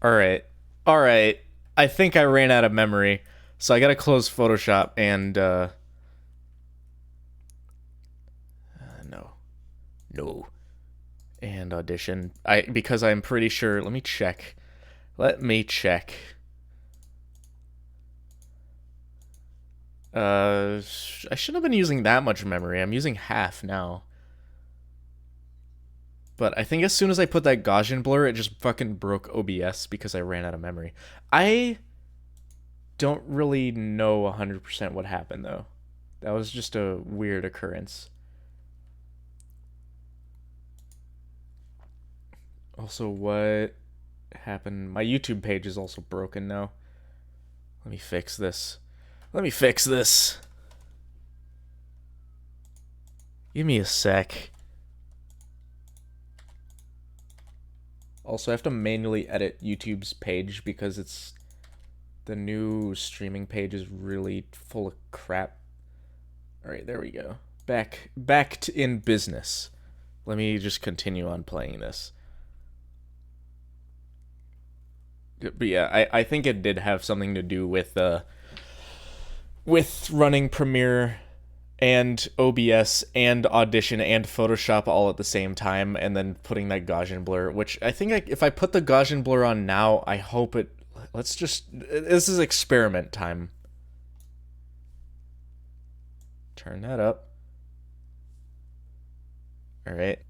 Alright. Alright. I think I ran out of memory. So I gotta close Photoshop and, no. No. And Audition. Because I'm pretty sure, let me check. Let me check. I shouldn't have been using that much memory. I'm using half now. But I think as soon as I put that Gaussian blur, it just fucking broke OBS because I ran out of memory. I don't really know 100% what happened, though. That was just a weird occurrence. Also, what happened? My YouTube page is also broken now. Let me fix this. Let me fix this. Give me a sec. Also, I have to manually edit YouTube's page because the new streaming page is really full of crap. Alright, there we go. Back in business. Let me just continue on playing this. But yeah, I think it did have something to do with running Premiere and OBS and Audition and Photoshop all at the same time, and then putting that Gaussian blur, which I think if I put the Gaussian blur on now, I hope it... This is experiment time. Turn that up. Alright.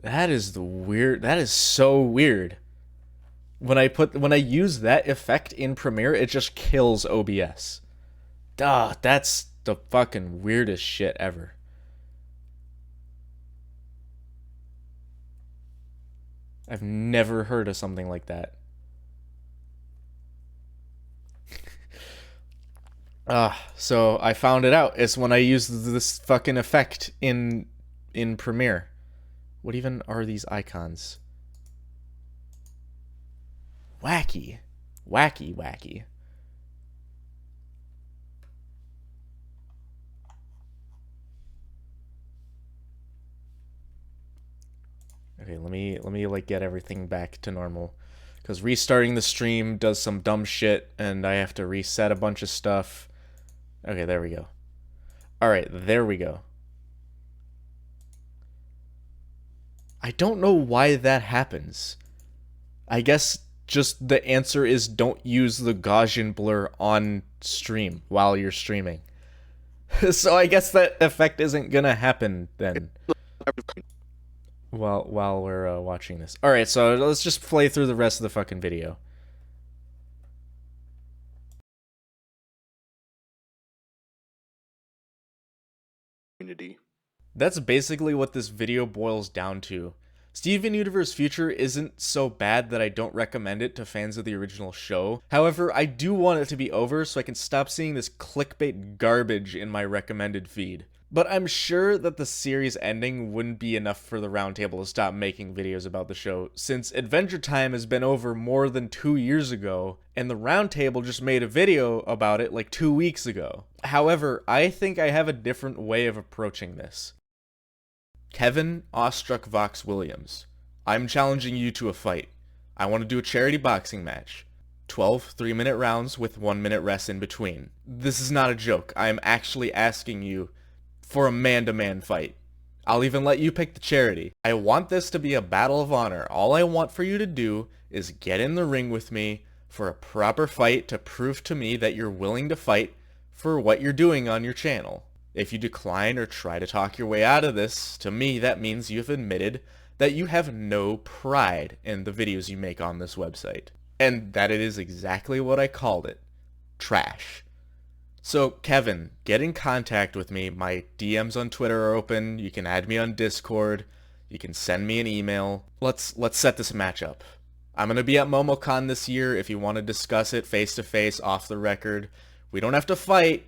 That is so weird. When I use that effect in Premiere, it just kills OBS. Duh, that's the fucking weirdest shit ever. I've never heard of something like that. So I found it out. It's when I use this fucking effect in Premiere. What even are these icons? Wacky. Wacky, wacky. Okay, let me like get everything back to normal, because restarting the stream does some dumb shit and I have to reset a bunch of stuff. Okay, there we go. Alright, there we go. I don't know why that happens. I guess just the answer is don't use the Gaussian blur on stream while you're streaming. So I guess that effect isn't gonna happen then. While we're watching this. Alright, so let's just play through the rest of the fucking video. That's basically what this video boils down to. Steven Universe Future isn't so bad that I don't recommend it to fans of the original show. However, I do want it to be over so I can stop seeing this clickbait garbage in my recommended feed. But I'm sure that the series ending wouldn't be enough for the Roundtable to stop making videos about the show, since Adventure Time has been over more than 2 years ago, and the Roundtable just made a video about it like 2 weeks ago. However, I think I have a different way of approaching this. Kevin Awestruck Vox Williams, I'm challenging you to a fight. I want to do a charity boxing match. 12 3-minute rounds with 1-minute rest in between. This is not a joke. I am actually asking you for a man-to-man fight. I'll even let you pick the charity. I want this to be a battle of honor. All I want for you to do is get in the ring with me for a proper fight to prove to me that you're willing to fight for what you're doing on your channel. If you decline or try to talk your way out of this, to me that means you've admitted that you have no pride in the videos you make on this website. And that it is exactly what I called it. Trash. So, Kevin, get in contact with me. My DMs on Twitter are open. You can add me on Discord. You can send me an email. Let's set this match up. I'm going to be at MomoCon this year if you want to discuss it face-to-face, off the record. We don't have to fight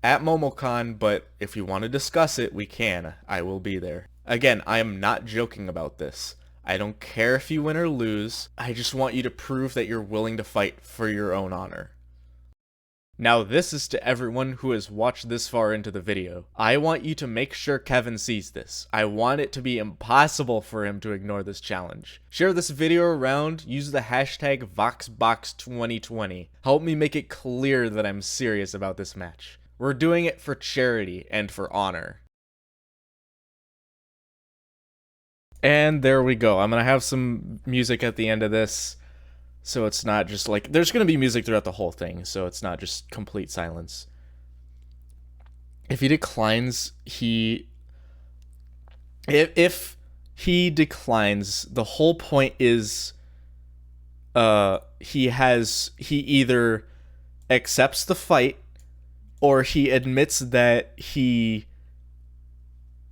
at MomoCon, but if you want to discuss it, we can. I will be there. Again, I am not joking about this. I don't care if you win or lose. I just want you to prove that you're willing to fight for your own honor. Now this is to everyone who has watched this far into the video. I want you to make sure Kevin sees this. I want it to be impossible for him to ignore this challenge. Share this video around, use the hashtag VoxBox2020. Help me make it clear that I'm serious about this match. We're doing it for charity and for honor. And there we go. I'm gonna have some music at the end of this, so it's not just like, there's gonna be music throughout the whole thing, so it's not just complete silence. If he declines, if he declines, the whole point is he either accepts the fight or he admits that his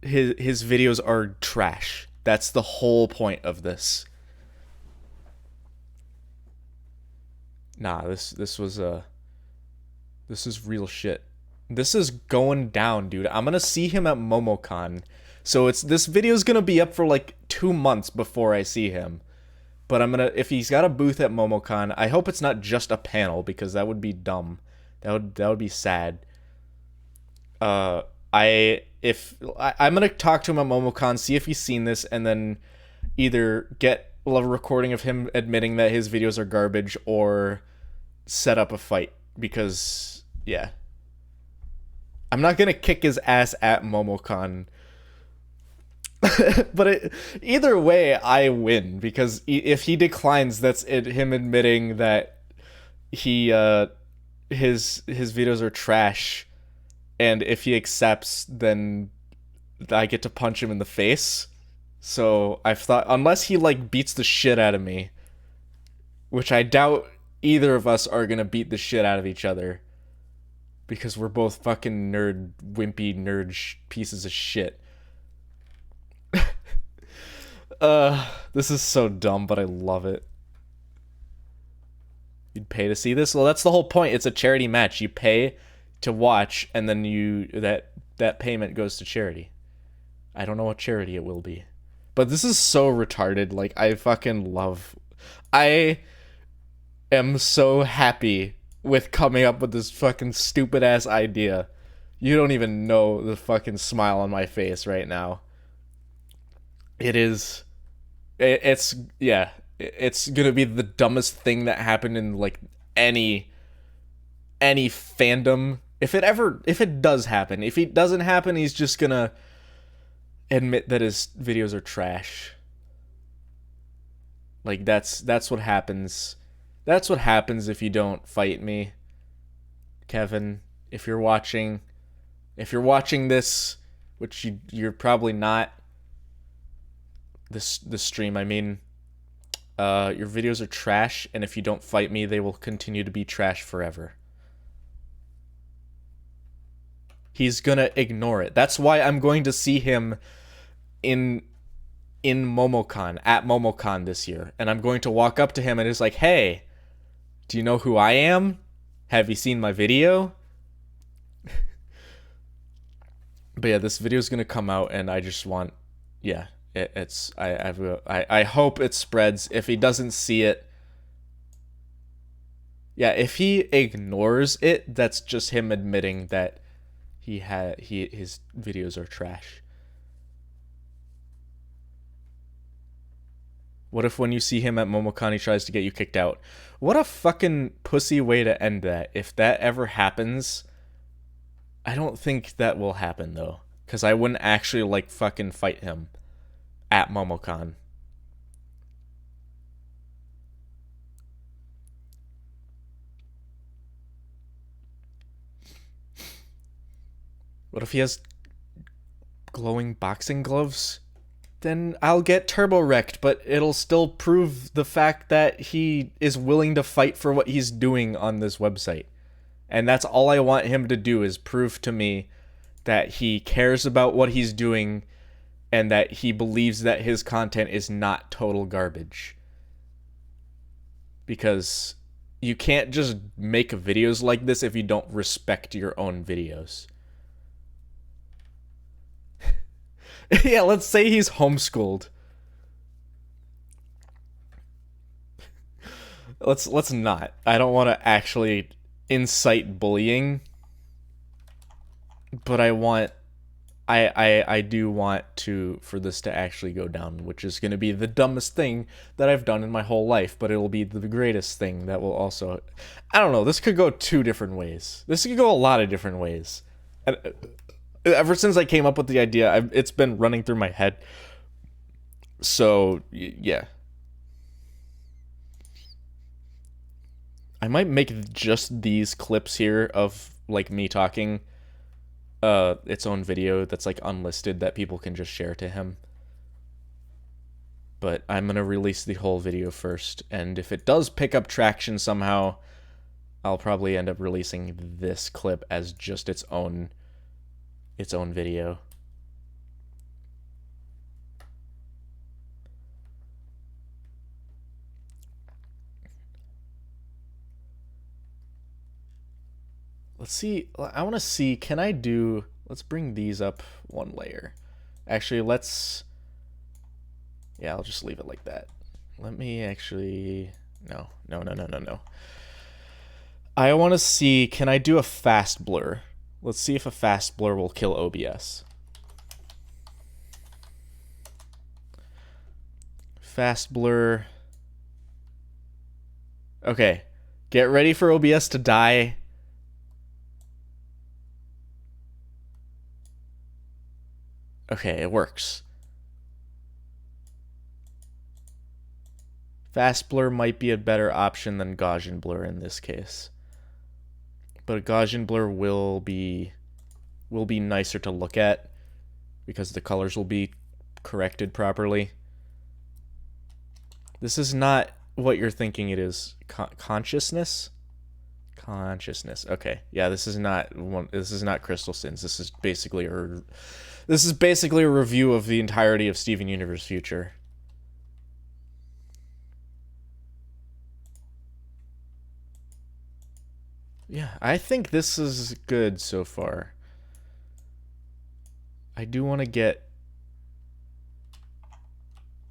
videos are trash. That's the whole point of this. Nah, this is real shit. This is going down, dude. I'm gonna see him at MomoCon. So this video's gonna be up for like 2 months before I see him. But if he's got a booth at MomoCon, I hope it's not just a panel, because that would be dumb. That would be sad. I'm gonna talk to him at MomoCon, see if he's seen this, and then either get a recording of him admitting that his videos are garbage or set up a fight, because yeah, I'm not gonna kick his ass at MomoCon. But either way, I win, because if he declines, that's him admitting that his videos are trash, and if he accepts, then I get to punch him in the face. So I've thought, unless he like beats the shit out of me, which I doubt either of us are gonna beat the shit out of each other, because we're both fucking wimpy nerd pieces of shit. This is so dumb, but I love it. You'd pay to see this? Well, that's the whole point. It's a charity match. You pay to watch, and then that payment goes to charity. I don't know what charity it will be. But this is so retarded. Like, I am so happy with coming up with this fucking stupid ass idea. You don't even know the fucking smile on my face right now. It's gonna be the dumbest thing that happened in like any fandom. If it does happen. If it doesn't happen, he's just gonna admit that his videos are trash. Like, that's what happens. That's what happens if you don't fight me, Kevin. If you're watching this, which you're probably not, this stream, I mean, your videos are trash, and if you don't fight me, they will continue to be trash forever. He's gonna ignore it. That's why I'm going to see him in MomoCon, at MomoCon this year, and I'm going to walk up to him and it's like, hey, do you know who I am? Have you seen my video? But yeah, this video is gonna come out, and I just want, yeah, I hope it spreads. If he doesn't see it, yeah, if he ignores it, that's just him admitting that his videos are trash. What if when you see him at MomoCon, he tries to get you kicked out? What a fucking pussy way to end that. If that ever happens, I don't think that will happen, though, because I wouldn't actually, like, fucking fight him at MomoCon. What if he has glowing boxing gloves? Then I'll get turbo wrecked, but it'll still prove the fact that he is willing to fight for what he's doing on this website. And that's all I want him to do, is prove to me that he cares about what he's doing and that he believes that his content is not total garbage. Because you can't just make videos like this if you don't respect your own videos. Yeah, let's say he's homeschooled. Let's not. I don't want to actually incite bullying, but I do want for this to actually go down, which is going to be the dumbest thing that I've done in my whole life, but it'll be the greatest thing that will also, I don't know, this could go 2 different ways. This could go a lot of different ways. And ever since I came up with the idea, it's been running through my head. So, yeah. I might make just these clips here of, like, me talking its own video that's, like, unlisted that people can just share to him. But I'm gonna release the whole video first, and if it does pick up traction somehow, I'll probably end up releasing this clip as just its own video. Let's see. I want to see, can I do, let's bring these up 1 layer. Actually, yeah, I'll just leave it like that. Let me actually, no. I want to see, can I do a fast blur? Let's see if a fast blur will kill OBS. Fast blur. Okay, get ready for OBS to die. Okay, it works. Fast blur might be a better option than Gaussian blur in this case. But a Gaussian blur will be nicer to look at because the colors will be corrected properly. This is not what you're thinking it is. Consciousness? Consciousness. Okay. Yeah, this is not Crystal Sins. This is basically a review of the entirety of Steven Universe Future. Yeah, I think this is good so far. I do want to get...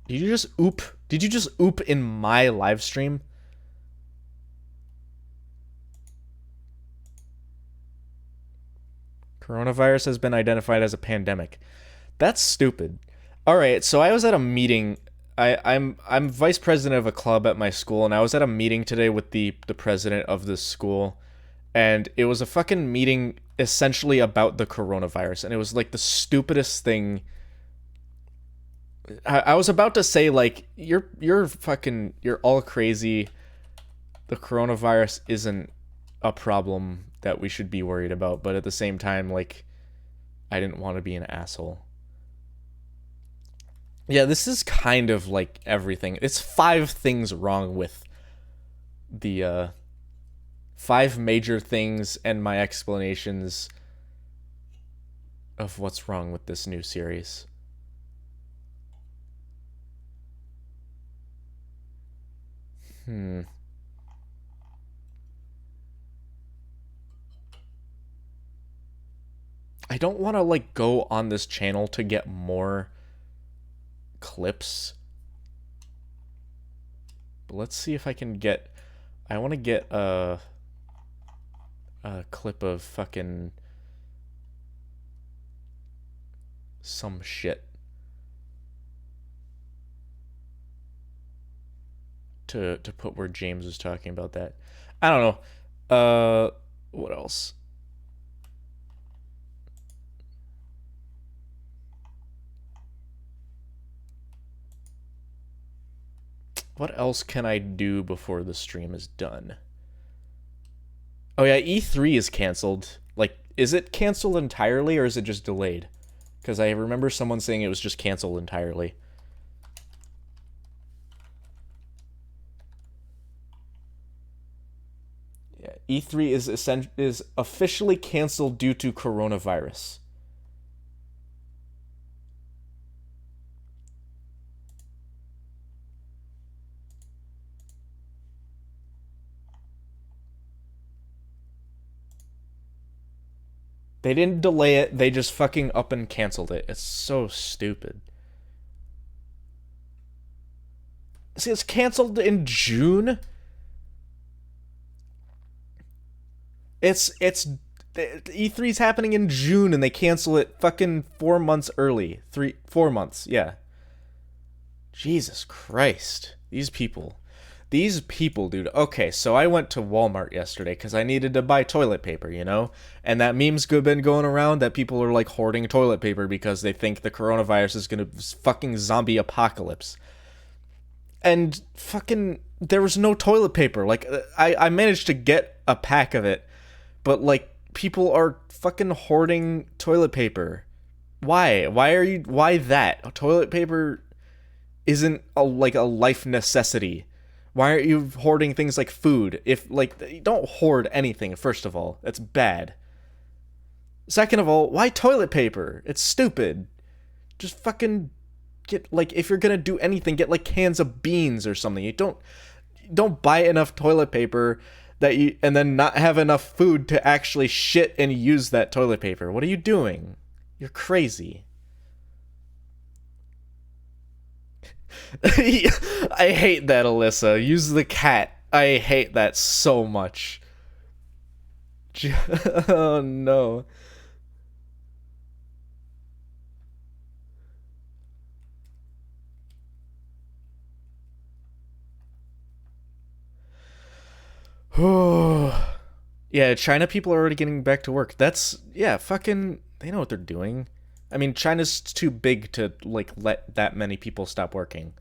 Did you just oop? Did you just oop in my live stream? Coronavirus has been identified as a pandemic. That's stupid. All right, so I was at a meeting. I'm vice president of a club at my school, and I was at a meeting today with the president of this school, and it was a fucking meeting essentially about the coronavirus, and it was like the stupidest thing. I was about to say, like, you're all crazy. The coronavirus isn't a problem that we should be worried about, but at the same time, like, I didn't want to be an asshole. Yeah, this is kind of like everything. It's 5 things wrong with the 5 major things and my explanations of what's wrong with this new series. I don't want to, like, go on this channel to get more clips. But let's see if I can get... I want to get a clip of fucking some shit to put where James was talking about that. I don't know. What else? What else can I do before the stream is done? Oh yeah, E3 is canceled. Like, is it canceled entirely or is it just delayed? Because I remember someone saying it was just canceled entirely. Yeah, E3 is officially canceled due to coronavirus. They didn't delay it, they just fucking up and canceled it. It's so stupid. See, it's canceled in June? It's E3's happening in June and they cancel it fucking 4 months early. 4 months, yeah. Jesus Christ. These people, dude. Okay, so I went to Walmart yesterday because I needed to buy toilet paper, you know? And that meme's been going around that people are like hoarding toilet paper because they think the coronavirus is gonna fucking zombie apocalypse. And fucking, there was no toilet paper. Like, I managed to get a pack of it, but like, people are fucking hoarding toilet paper. Why? Why that? Toilet paper isn't like a life necessity. Why aren't you hoarding things like food? If like you don't hoard anything, first of all, that's bad. Second of all, why toilet paper? It's stupid. Just fucking get like if you're gonna do anything, get like cans of beans or something. You don't buy enough toilet paper that you and then not have enough food to actually shit and use that toilet paper. What are you doing? You're crazy. I hate that, Alyssa. Use the cat. I hate that so much. Oh no. Yeah, China people are already getting back to work. That's yeah, fucking they know what they're doing. I mean, China's too big to like let that many people stop working.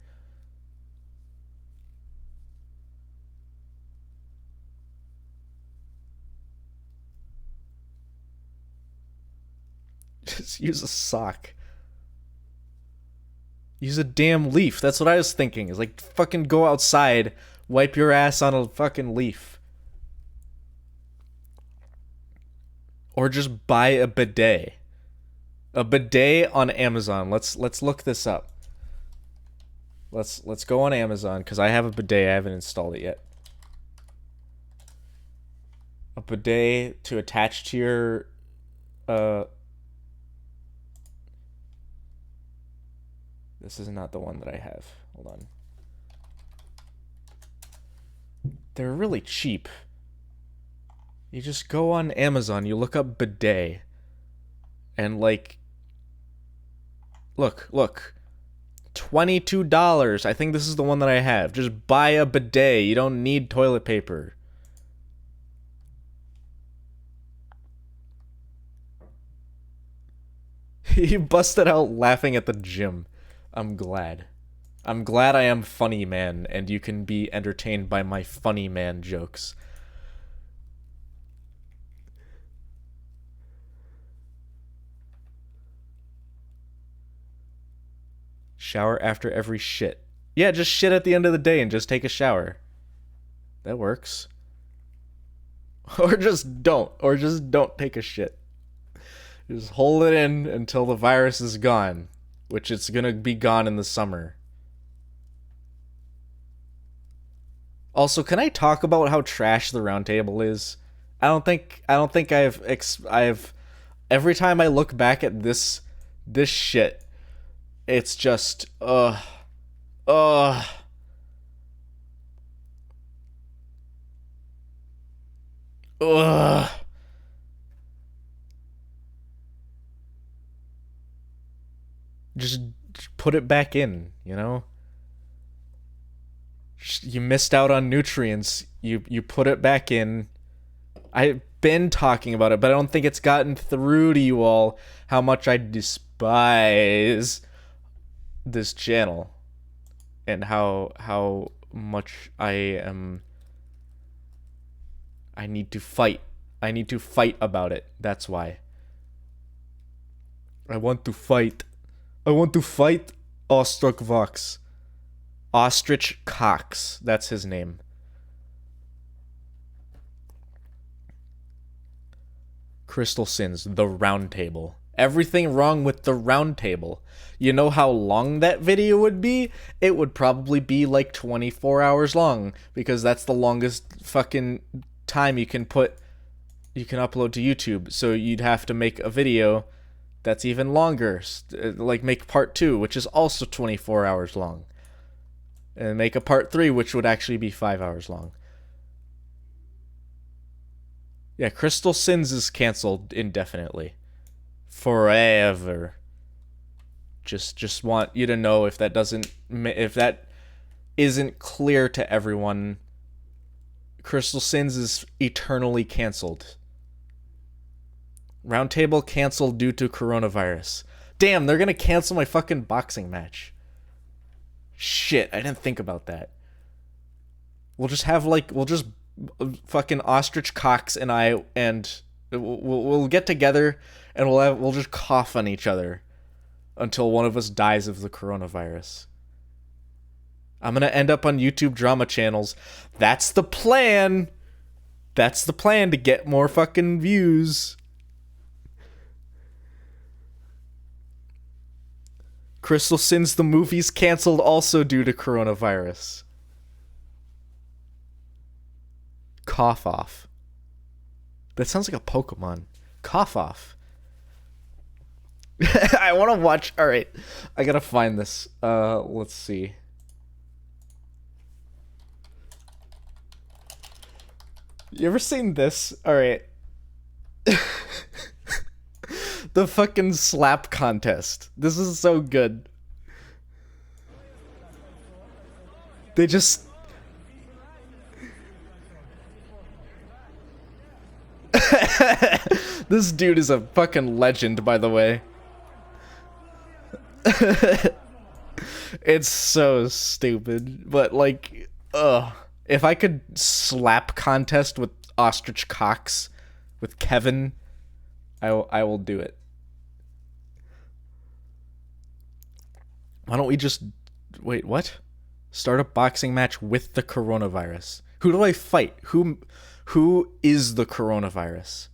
Just use a sock. Use a damn leaf. That's what I was thinking. Is like fucking go outside, wipe your ass on a fucking leaf. Or just buy a bidet. A bidet on Amazon. Let's look this up. Let's go on Amazon because I have a bidet. I haven't installed it yet. A bidet to attach to your this is not the one that I have. Hold on. They're really cheap. You just go on Amazon, you look up bidet. And like look. $22. I think this is the one that I have. Just buy a bidet. You don't need toilet paper. You busted out laughing at the gym. I'm glad. I'm glad I am funny man and you can be entertained by my funny man jokes. Shower after every shit. Yeah, just shit at the end of the day and just take a shower. That works. Or just don't. Or just don't take a shit. Just hold it in until the virus is gone. Which it's gonna be gone in the summer. Also, can I talk about how trash the round table is? I don't think I've every time I look back at this shit, it's just ugh. Just put it back in, you know? You missed out on nutrients. You put it back in. I've been talking about it, but I don't think it's gotten through to you all how much I despise this channel and how much I need to fight. I need to fight about it. That's why. I want to fight. I want to fight Ostrich Vox. Ostrich Cox. That's his name. Crystal Sins, the round table. Everything wrong with the round table. You know how long that video would be? It would probably be like 24 hours long because that's the longest fucking time you can upload to YouTube. So you'd have to make a video that's even longer, like make part 2, which is also 24 hours long. And make a part 3, which would actually be 5 hours long. Yeah, Crystal Sins is canceled indefinitely. Forever. Just want you to know if that isn't clear to everyone, Crystal Sins is eternally canceled. Roundtable canceled due to coronavirus. Damn, they're gonna cancel my fucking boxing match. Shit, I didn't think about that. We'll just fucking Ostrich Cox and I, and we'll get together and we'll just cough on each other until one of us dies of the coronavirus. I'm gonna end up on YouTube drama channels. That's the plan. That's the plan, to get more fucking views. Crystal Sins the movie's canceled also due to coronavirus. Cough off. That sounds like a Pokemon. Cough off. I want to watch. All right, I gotta find this. Let's see. You ever seen this? All right. The fucking slap contest. This is so good. They just... This dude is a fucking legend, by the way. It's so stupid, but like, if I could slap contest with Ostrich Cox, with Kevin, I will do it. Why don't we just... Wait, what? Start a boxing match with the coronavirus. Who do I fight? Who is the coronavirus?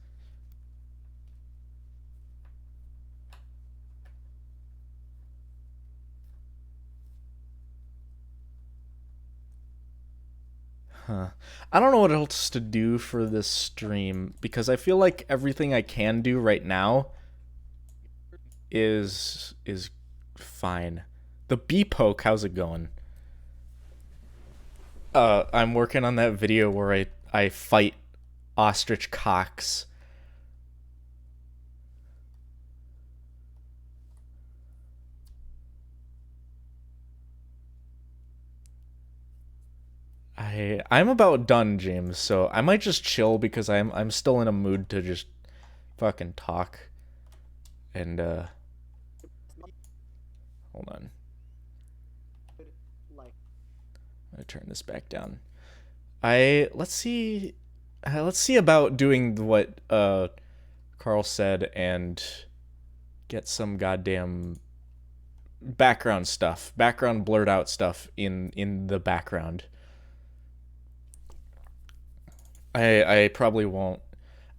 Huh. I don't know what else to do for this stream, because I feel like everything I can do right now is fine. The TheApoke, how's it going? I'm working on that video where I fight Ostrich Cox. I'm about done, James, so I might just chill because I'm still in a mood to just fucking talk. And hold on. I'm gonna turn this back down. Let's see about doing what Carl said and get some goddamn background stuff, background blurred out stuff in the background. I probably won't.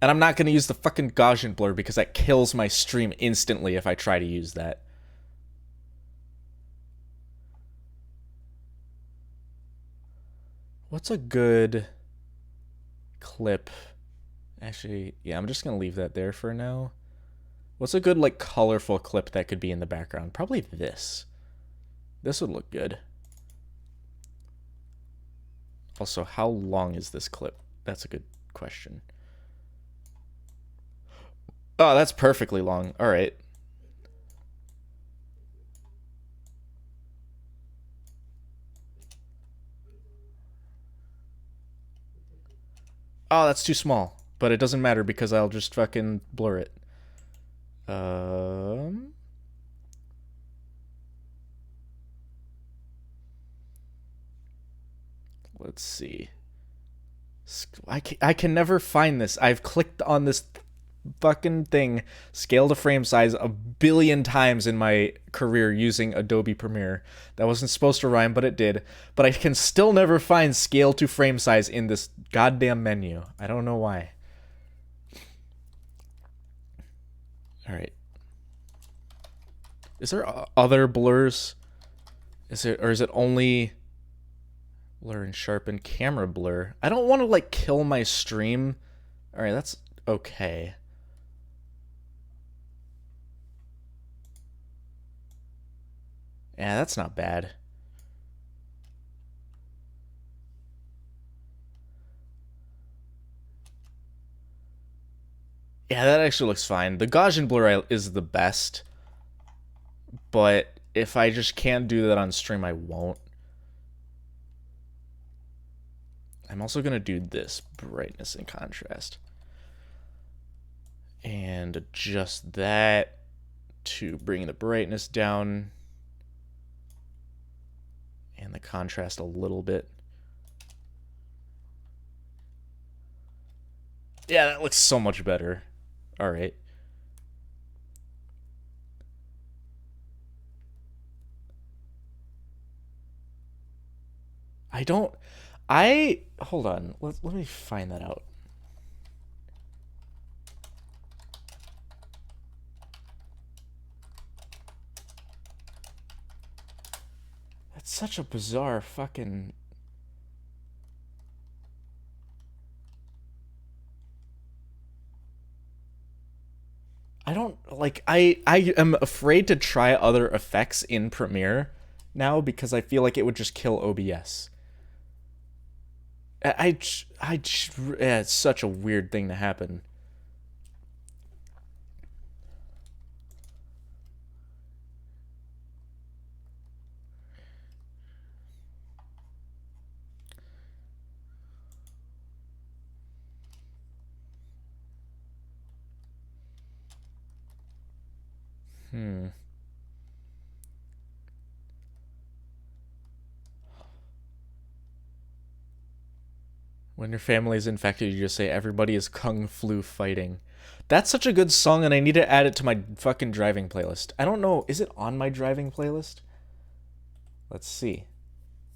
And I'm not going to use the fucking Gaussian blur because that kills my stream instantly if I try to use that. What's a good clip? Actually, yeah, I'm just going to leave that there for now. What's a good, like, colorful clip that could be in the background? Probably this. This would look good. Also, how long is this clip? That's a good question. Oh, that's perfectly long. All right. Oh, that's too small. But it doesn't matter because I'll just fucking blur it. Let's see. I can never find this. I've clicked on this fucking thing, scale to frame size, a billion times in my career using Adobe Premiere. That wasn't supposed to rhyme, but it did. But I can still never find scale to frame size in this goddamn menu. I don't know why. All right. Is there other blurs? Is it only blur and sharpen, camera blur? I don't want to like kill my stream. All right, that's okay. Yeah, that's not bad. Yeah, that actually looks fine. The Gaussian blur is the best, but if I just can't do that on stream, I won't. I'm also going to do this brightness and contrast. And adjust that to bring the brightness down and the contrast a little bit. Yeah, that looks so much better. All right. Hold on. Let me find that out. That's such a bizarre fucking... I don't, like, I am afraid to try other effects in Premiere now because I feel like it would just kill OBS. Yeah, it's such a weird thing to happen. When your family is infected, you just say everybody is kung flu fighting. That's such a good song, and I need to add it to my fucking driving playlist. I don't know, is it on my driving playlist? Let's see.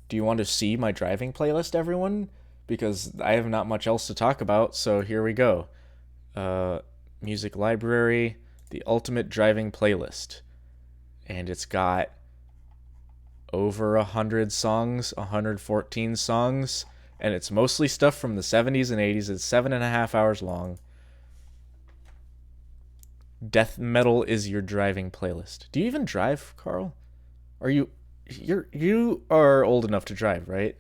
Do you want to see my driving playlist, everyone? Because I have not much else to talk about, so here we go. Music library, the ultimate driving playlist. And it's got over 100 songs, 114 songs, and it's mostly stuff from the 70s and 80s. It's 7.5 hours long. Death metal is your driving playlist. Do you even drive, Carl? Are you are old enough to drive, right?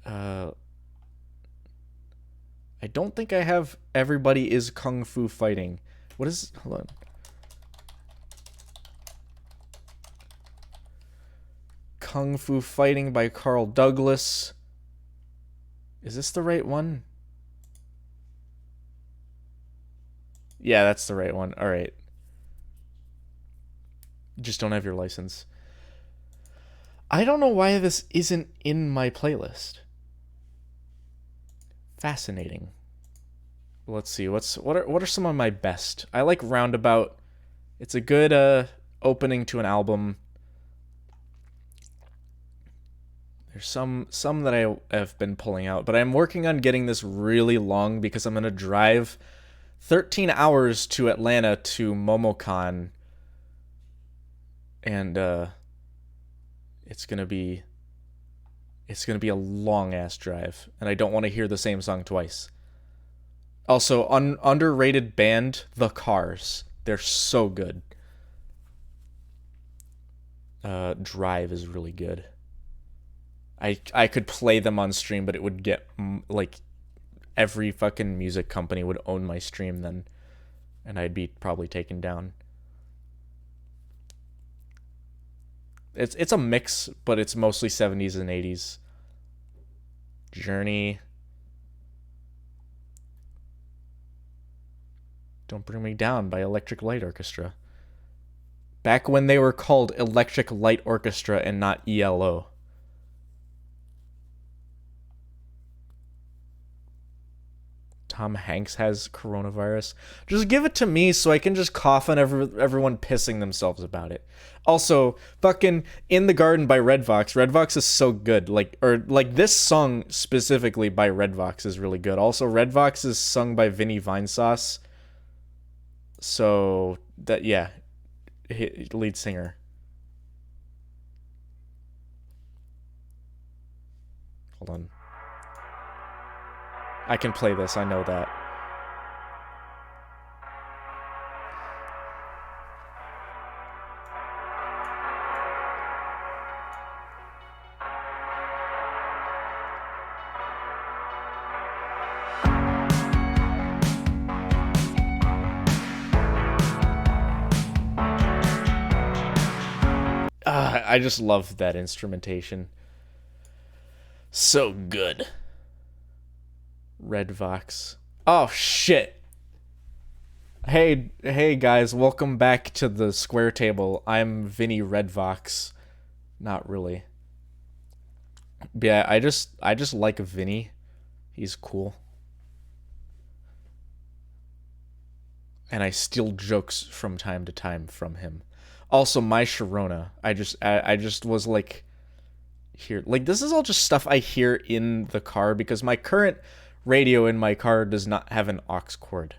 I don't think I have Everybody is Kung Fu Fighting. What is... Hold on. Kung Fu Fighting by Carl Douglas. Is this the right one? Yeah, that's the right one. All right. You just don't have your license. I don't know why this isn't in my playlist. Fascinating. Let's see. What are some of my best? I like Roundabout. It's a good opening to an album. There's some that I have been pulling out, but I'm working on getting this really long because I'm going to drive 13 hours to Atlanta to MomoCon. And it's going to be a long ass drive, and I don't want to hear the same song twice. Also, underrated band, The Cars. They're so good. Drive is really good. I could play them on stream, but it would get, like, every fucking music company would own my stream then, and I'd be probably taken down. It's a mix, but it's mostly 70s and 80s. Journey. Don't Bring Me Down by Electric Light Orchestra. Back when they were called Electric Light Orchestra and not ELO. Tom Hanks has coronavirus. Just give it to me so I can just cough on everyone pissing themselves about it. Also, fucking In the Garden by Red Vox. Red Vox is so good. Like this song specifically by Red Vox is really good. Also, Red Vox is sung by Vinny Vinesauce. So, that, yeah. Lead singer. Hold on. I can play this, I know that. I just love that instrumentation. So good. Red Vox. Oh shit. Hey guys, welcome back to the square table. I'm Vinny Redvox. Not really. But yeah, I just like Vinny. He's cool. And I steal jokes from time to time from him. Also, my Sharona. I just was like here. Like, this is all just stuff I hear in the car because my current radio in my car does not have an aux cord.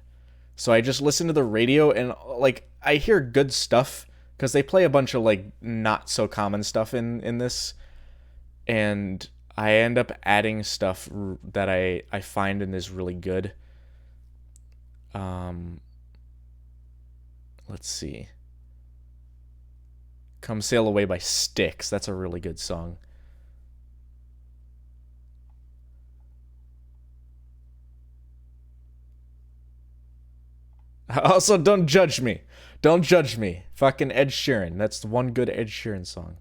So I just listen to the radio and, like, I hear good stuff because they play a bunch of, like, not so common stuff in this. And I end up adding stuff that I find and is really good. Let's see. Come Sail Away by Styx. That's a really good song. Also, don't judge me. Don't judge me. Fucking Ed Sheeran. That's the one good Ed Sheeran song.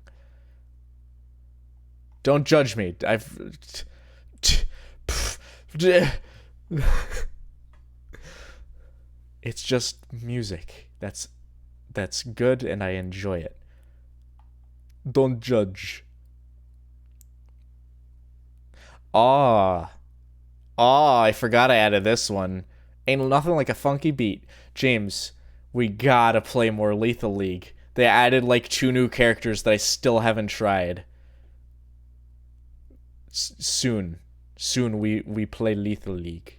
Don't judge me. It's just music. That's good and I enjoy it. Don't judge. I forgot I added this one. Ain't nothing like a funky beat. James, we gotta play more Lethal League. They added like 2 new characters that I still haven't tried. Soon we play Lethal League.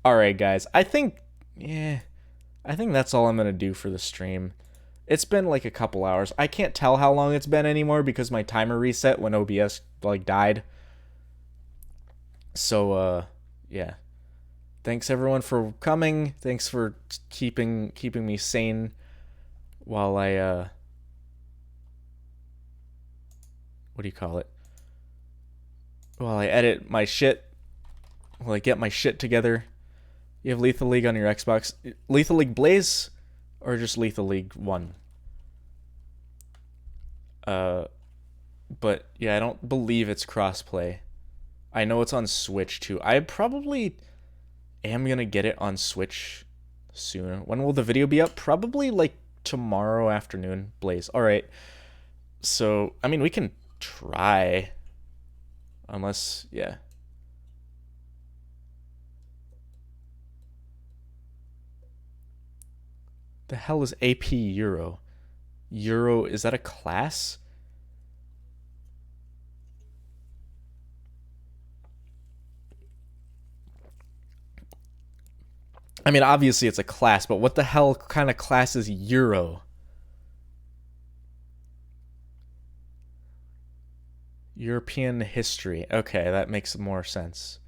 Alright guys, I think that's all I'm gonna do for the stream. It's been like a couple hours. I can't tell how long it's been anymore because my timer reset when OBS like died. So yeah. Thanks everyone for coming. Thanks for keeping me sane while I what do you call it? While I edit my shit. While I get my shit together. You have Lethal League on your Xbox. Lethal League Blaze or just Lethal League 1? But yeah, I don't believe it's crossplay. I know it's on Switch too. I probably am gonna get it on Switch soon. When will the video be up? Probably like tomorrow afternoon. Blaze. Alright. So, I mean, we can try. Unless, yeah. The hell is AP Euro? Euro, is that a class? I mean, obviously it's a class, but what the hell kind of class is Euro? European history. Okay, that makes more sense.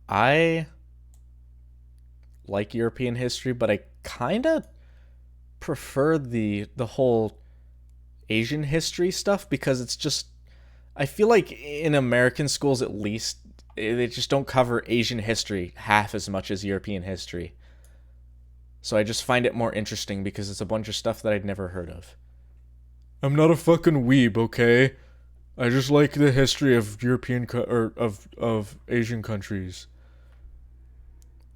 I like European history, but I kind of prefer the whole Asian history stuff because it's just, I feel like in American schools at least, they just don't cover Asian history half as much as European history. So I just find it more interesting because it's a bunch of stuff that I'd never heard of. I'm not a fucking weeb, okay? I just like the history of of Asian countries.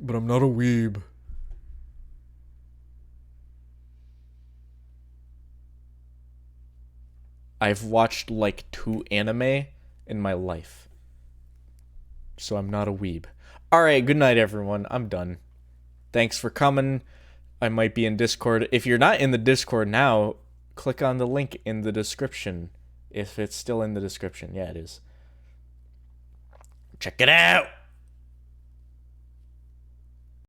But I'm not a weeb. I've watched like 2 anime in my life. So I'm not a weeb. Alright, good night everyone. I'm done. Thanks for coming. I might be in Discord. If you're not in the Discord now, click on the link in the description. If it's still in the description. Yeah, it is. Check it out!